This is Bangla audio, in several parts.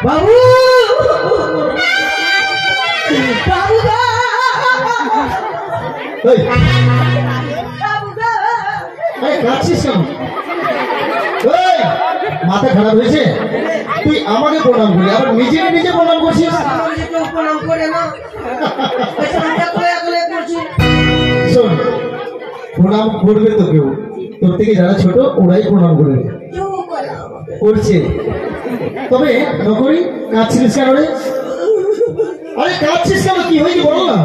বাবু বাবু মাথা খারাপ হয়েছে? তুই আমাকে প্রণাম করি আবার নিজে নিজে প্রণাম করছিস? শোন, প্রণাম করবে তো কেউ, তোর থেকে যারা ছোট ওরাই প্রণাম করবে, করছে। তবে নকরি কাঁদছিস কেন রে? আরে কাঁদছিস কেন? কি হয়েছে বলো না।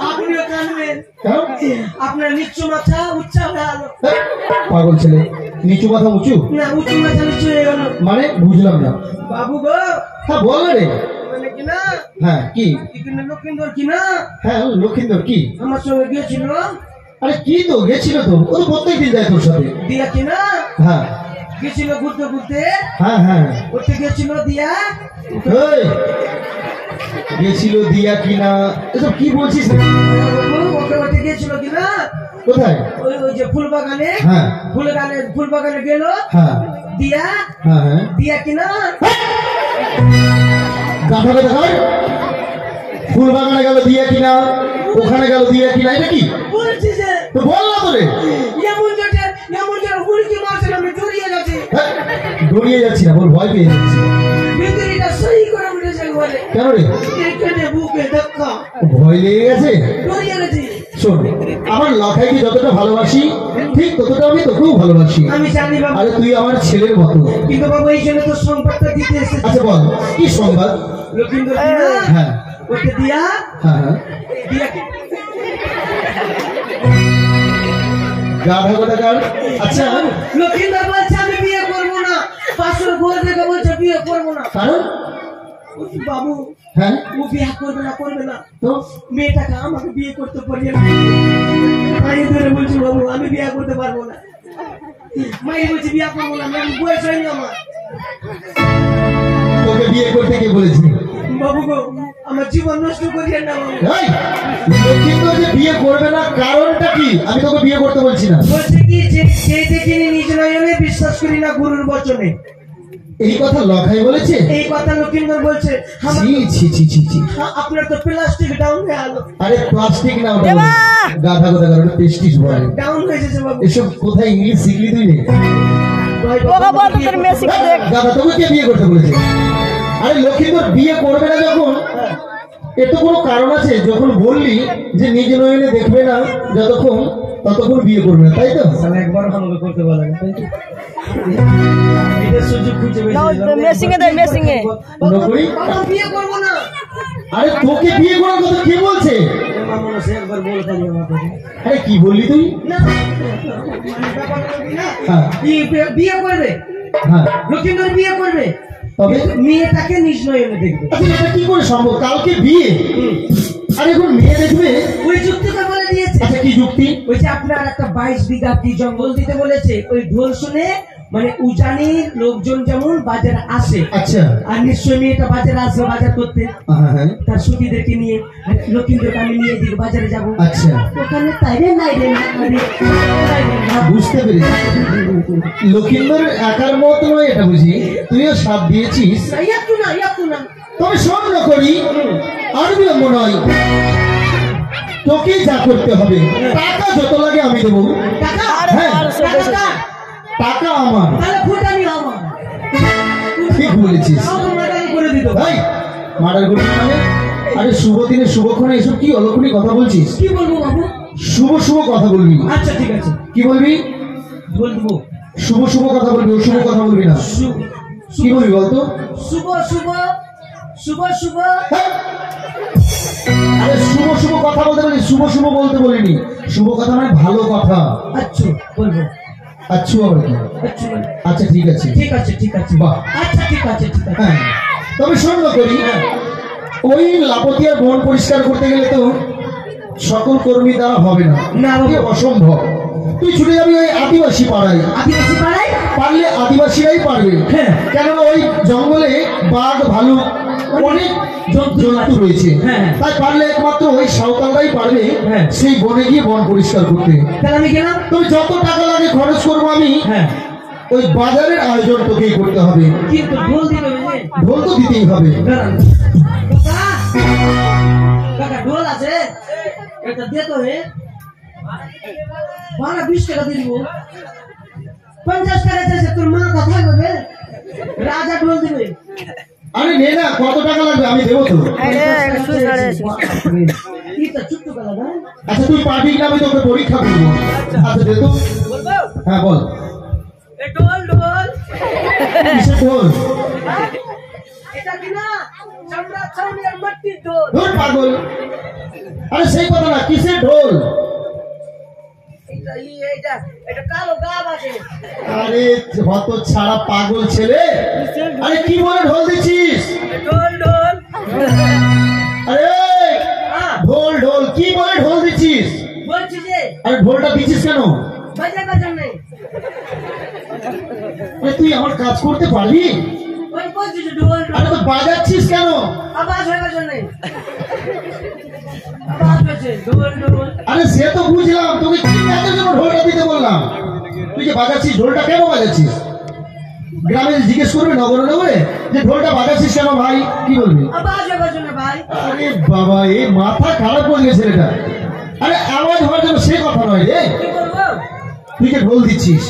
আপনিও কাঁদবেন, আপনার নিচু মাথা উচ্চা হয়ে গেল। পাগল ছেলে, নিচু মাথা উঁচু না, উঁচু মাথা নিচু হয়ে গেল মানে বুঝলাম না। বাবু গো, হ্যাঁ বল না রে। মানে কিনা, হ্যাঁ কি? লক্ষিন্দর কিনা, হ্যাঁ লক্ষিন্দর কি আমার সঙ্গে গিয়েছিল। আরে কি তো গেছিল তো, ও তো প্রত্যেকদিন যায় তোর সাথে। দিয়া কিনা, হ্যাঁ গেছিল ঘুরতে ঘুরতে। হ্যাঁ হ্যাঁ ওতে গেছিল দিয়া। গেছিল দিয়া কিনা এসব কি বলছিস? ওকে ওতে গেছিল কিনা। কোথায়? ওই যে ফুল বাগানে। হ্যাঁ ফুল বাগানে গেল। হ্যাঁ দিয়া। হ্যাঁ হ্যাঁ দিয়া কিনা। গাধা গাধা কর। ফুল বাগানে গেল দিয়া কিনা, ওখানে গেল দিয়া কিনা, এটা কি বলছিস? তো বল না তোরে। এমন জোরে হুড়কি মারছে, আমি জড়িয়ে যাচ্ছি। দৌড়িয়ে যাচ্ছি না, বল ভয় পেয়ে যাচ্ছি। ভিতরিটা সহি করে উঠেছে ঘরে। কেন রে? এখানে বুকে ধাক্কা, ভয় লেগে গেছে। জড়িয়ে গেছি। শোন, আমার লাখাইকে যতটা ভালোবাসি ঠিক ততটা আমি তোকেও ভালোবাসি। আমি জানি বাবু। আরে তুই আমার ছেলের মতো। কিন্তু বাবু এই জন্য তো সংবাদটা দিতে এসেছি। আচ্ছা বল কি সংবাদ? লক্ষিন্দর হ্যাঁ ওকে দিয়া। হ্যাঁ হ্যাঁ দিয়া গাধা কোথাকার। আচ্ছা লক্ষিন্দর বলছে আমি বিয়ে করবো না। পাশের ঘর থেকে বলছে বিয়ে করবো না। কারণ? বাবু হ্যাঁ ও বিয়ে করবে না তো মেয়েটাকে আমাকে বিয়ে করতে পারি না। মাই ধরে বলছি বাবু আমি বিয়ে করতে পারবো না। মাই বলছি বিয়ে করবো না, আমি বয়স হয়নি আমার। তোকে বিয়ে করতে কে বলেছি? বাবু গো, আমার জীবন নষ্ট করিয়েন না বাবু। লক্ষিন্দর যে বিয়ে করবে না কারণটা কি? আমি তোকে বিয়ে করতে বলছি না। বলছে কি যে দেখিনি নিজ নয়নে বিশ্বাস করি না গুরুর বচনে। এই কথা লখাই বলেছে? এই কথা লক্ষিন্দর বলছে। আপনার তো প্লাস্টিক ডাউন হয়ে গেল। আরে প্লাস্টিক না, গাধা কথা কারণ পেস্টিস বলে ডাউন হয়ে গেছে বাবু। এসব কোথায় ইংলিশ শিখলি তুই? গাধা তোকে কে বিয়ে করতে বলেছে? আরে লক্ষিন্দর বিয়ে করবে না যখন, এর তো কোনো কারণ আছে। যখন বললি যে নিজ নয়নে দেখবে না যতক্ষণ ততক্ষণ বিয়ে করবে না, তাই তো? একবার আমাকে করতে বলে না, তাই তো? এটা সুযোগ খুঁজে বিয়ে করবো না। আরে তোকে বিয়ে করার কথা কে বলছে? একবার বলে তাই আমাকে। আরে কি বললি তুই? বিয়ে করবে, হ্যাঁ লক্ষিন্দর বিয়ে করবে, তবে মেয়েটাকে নিজ নয়নে দেখবে। এটা কি করে সম্ভব? কালকে বিয়ে, আর এখন মেয়ে দেখবে? ওই যুক্তিটা বলে দিয়েছে। আচ্ছা কি যুক্তি? ওই যে আপনার একটা 22 বিঘা কি জঙ্গল দিতে বলেছে। ওই ঢোল শুনে মানে উজানির লোকজন যেমন বাজারে আসে, আচ্ছা আর নিশ্চয়ই মেয়েটা বাজারে আসবে বাজার করতে। তার সখীদেরকে নিয়ে লক্ষিন্দরকে আমি নিয়ে দিকে বাজারে যাবো। আচ্ছা ওখানে তাইরে নাই রে বুঝতে পেরেছি। লক্ষিন্দর একার মত নয় এটা বুঝি, তুইও সাথ দিয়েছিস। তবে শোন না করি, আর বিলম্ব নয়, তোকে যা করতে হবে। টাকা যত লাগে আমি দেবো। হ্যাঁ টাকা আমার। ঠিক বলেছিস। মার্ডার করবি মানে? আরে শুভ দিনে শুভক্ষণে এসব কি অলক্ষণী কথা বলছিস? কি বলবো বাবু? শুভ শুভ কথা বলবি। আচ্ছা ঠিক আছে, কি বলবি? বলবো শুভ শুভ কথা বলবি, অশুভ কথা বলবি না। কি বলবি বলতো? শুভ শুভ শুভ শুভ। আরে শুভ শুভ কথা বলতে বলি, শুভ শুভ বলতে বলিনি। শুভ কথা মানে ভালো কথা। আচ্ছা বলবো। আচ্ছা আবার কি? আচ্ছা ঠিক আছে ঠিক আছে ঠিক আছে। বাহ আচ্ছা ঠিক আছে ঠিক আছে। হ্যাঁ তবে শোন না করি, ওই লাপতিয়ার বন পরিষ্কার করতে গেলে তো সকল কর্মী দ্বারা হবে না, অসম্ভব। তুই ছুটে যাবি ওই আদিবাসী পাড়ায়। আদিবাসী পাড়ায় পারলে আদিবাসীরাই পারবে। কেননা ওই জঙ্গলে বাঘ ভালুক অনেক জন্তু রয়েছে, তাই পারলে একমাত্র ওই সাঁওতালরাই পারবে সেই বনে গিয়ে বন পরিষ্কার করতে। তাহলে আমি গেলাম। তুমি যত টাকা লাগে খরচ করবো আমি, ওই বাজারের আয়োজন তোকেই করতে হবে। কিন্তু ঢোল দিবে বুঝলে? ঢোল তো দিতেই হবে। দাঁড়ান। কাকা, কাকা ঢোল আছে? এটা দে তো হে। 12-20 টাকা দিয়ে দিব। 50 টাকা চাইছে, তোর মা কথা বলবে? রাজা ঢোল দিবে। আরে নে না, কত টাকা লাগবে আমি দেবো তো। আচ্ছা তুই পার্টি না, আমি তোকে পরীক্ষা করবো। আচ্ছা দে তো। হ্যাঁ বল। ঢোল ঢোল কিসের ঢোল? এটা কি না চামড়া চামড়ার মাটির ঢোল? ধুর পাগল, আরে সেই কথা না, কিসের ঢোল? এটা কালো গাব আছে। আরে হত ছাড়া পাগল ছেলে, আরে কি বলে ঢোল দিচ্ছিস? ঢোল ঢোল আরে ঢোল ঢোল কি বলে ঢোল দিচ্ছিস? বলছি যে আরে ঢোলটা দিচ্ছিস কেন? বাজাবার জন্য। আরে তুই আমার কাজ করতে পারবি? ওই বলছি যে ঢোল আরে ঢোল তো বাজাচ্ছিস কেন? আওয়াজ হবার জন্য। আওয়াজ হচ্ছে ঢোল ঢোল। আরে সে তো বুঝলাম, তোকে কি কাজের জন্য ঢোলটা দিতে বললাম? তুই যে বাজাচ্ছিস, ঢোলটা কেন বাজাচ্ছিস? গ্রামে জিজ্ঞেস করবে নগরে নগরে যে ঢোলটা বাজাচ্ছিস কেন ভাই, কি বলবি? আওয়াজ হবার জন্য ভাই। আরে বাবা, এই মাথা খারাপ করে গেছে ছেলেটা। আরে আওয়াজ হওয়ার জন্য সে কথা নয় রে। কি করবো? তুই যে ঢোল দিচ্ছিস,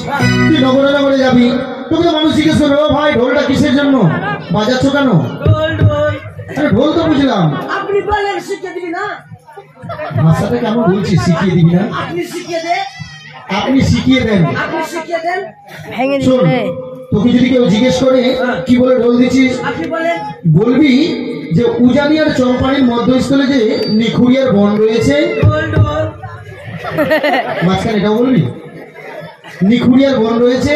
তুই নগরে নগরে যাবি, তোকে তো মানুষ জিজ্ঞেস করবে ও ভাই ঢোলটা কিসের জন্য বাজাচ্ছ কেন? ঢোল ঢোল। আরে ঢোল তো বুঝলাম, আপনি বলেন শিখিয়ে দিবি না? ভাষাটা কেমন বলছিস, শিখিয়ে দিবি না? আপনি শিখিয়ে দে। আপনি শিখিয়ে দেন। আপনি শিখিয়ে দেন। শোন, তোকে যদি কেউ জিজ্ঞেস করে কি বলে ঢোল দিচ্ছিস, আপনি বলেন বলবি যে উজানি আর চম্পানির মধ্যস্থলে যে নিখুরিয়ার বন রয়েছে, ঢোল ঢোল। মাঝখানে এটাও বলবি নিখুরিয়ার বন রয়েছে,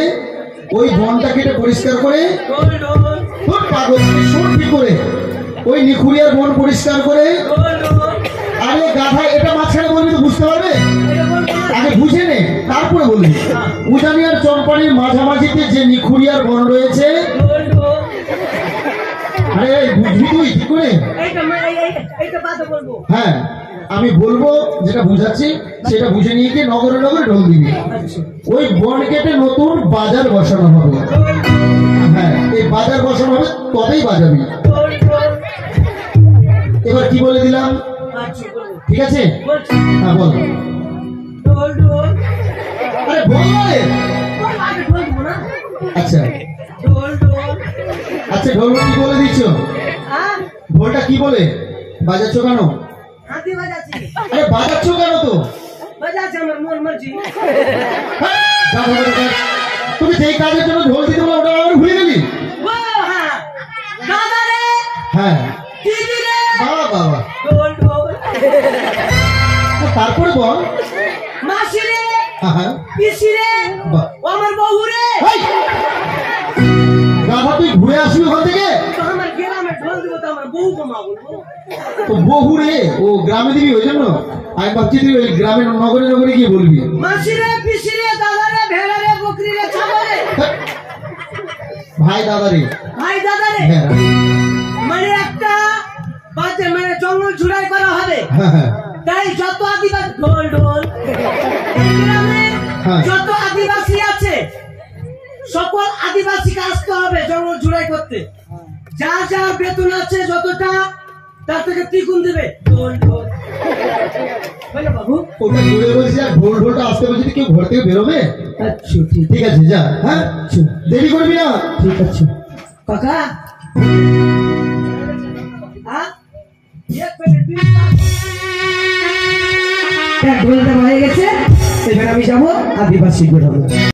ওই বনটা কেটে পরিষ্কার করে ঢোল ঢোল। তোর পাগল শোন কি করে, ওই নিখুরিয়ার বন পরিষ্কার করে। ঢোল ঢোল। আরে গাধা, এটা মাঝখানে বলবি তো বুঝতে পারবে? এটা বলবো না। আগে বুঝে নে তারপরে বলবি। উজানি আর চম্পানির মাঝামাঝিতে যে নিখুরিয়ার বন রয়েছে। ঢোল ঢোল। আরে বুঝবি তুই কি করে? এইটা বাদে বলবো। হ্যাঁ আমি বলবো, যেটা বুঝাচ্ছি সেটা বুঝে নিয়ে গিয়ে নগরে নগরে ঢোল দিবি। ওই বন কেটে নতুন বাজার বসানো হবে। হ্যাঁ এই বাজার বসানো হবে, তবেই বাজাবি। ঢোল ঢোল। এবার কি বলে দিলাম, আচ্ছা বলবো। ঠিক আছে? বলছি হ্যাঁ বল। ঢোল ঢোল। আরে বল রে। বল আগে ঢোল দিব না? আচ্ছা ঢোল ঢোল। আচ্ছা ঢোল কি বলে দিচ্ছ? হ্যাঁ ঢোলটা কি বলে বাজাচ্ছ কেন? হাতি বাজাচ্ছি। আরে বাজাচ্ছ কেন তো? বাজাচ্ছি আমার মন মর্জি। হ্যাঁ, গাধা কোথাকার। তুমি যেই কাজের জন্য ঢোল দিতে বলো ওটা আবার ভুলে গেলি? ও হ্যাঁ দাদা রে, হ্যাঁ দিদি রে, বাবা বাবা। ঢোল ঢোল। তারপরে বল। মাসি রে, হ্যাঁ পিসি রে, বাহ। ও আমার বউ রে। এই! গাধা তুই ঘুরে আসবি ওখান থেকে? তো আমার গ্রামে ঢোল দিব তো আমার বউ কমা বলবো। তো বহু রে, ও গ্রামে দিবি ওই জন্য? আমি ভাবছি তুই ওই গ্রামে নগরে নগরে গিয়ে বলবি। মাসি রে, পিসি রে, দাদা রে, ভেড়া রে, বকরি রে, ছাগল রে। ভাই দাদা রে। ভাই দাদা রে। হ্যাঁ মানে একটা বাজে মানে জঙ্গল ঝুড়াই করা হবে। হ্যাঁ হ্যাঁ। তাই যত আদিবাসী ঢোল ঢোল এই গ্রামে হ্যাঁ। যত আদিবাসী আছে সকল আদিবাসীকে আসতে হবে জঙ্গল ঝুড়াই করতে। যা যা বেতন আছে যতটা তার থেকে দ্বিগুণ দেবে। ঢোল ঢোল বলো বাবু। ওটা জোরে বলছি, আর ঢোল ঢোলটা আসতে বলছি, কেউ ঘর থেকে বেরোবে? আচ্ছা ঠিক আছে যা। হ্যাঁ দেরি করবি না। ঠিক আছে কাকা। হ্যাঁ এক প্লেট বিশ টাকা। ঢোল দেওয়া হয়ে গেছে, এবার আমি যাবো আদিবাসী বেরোবো।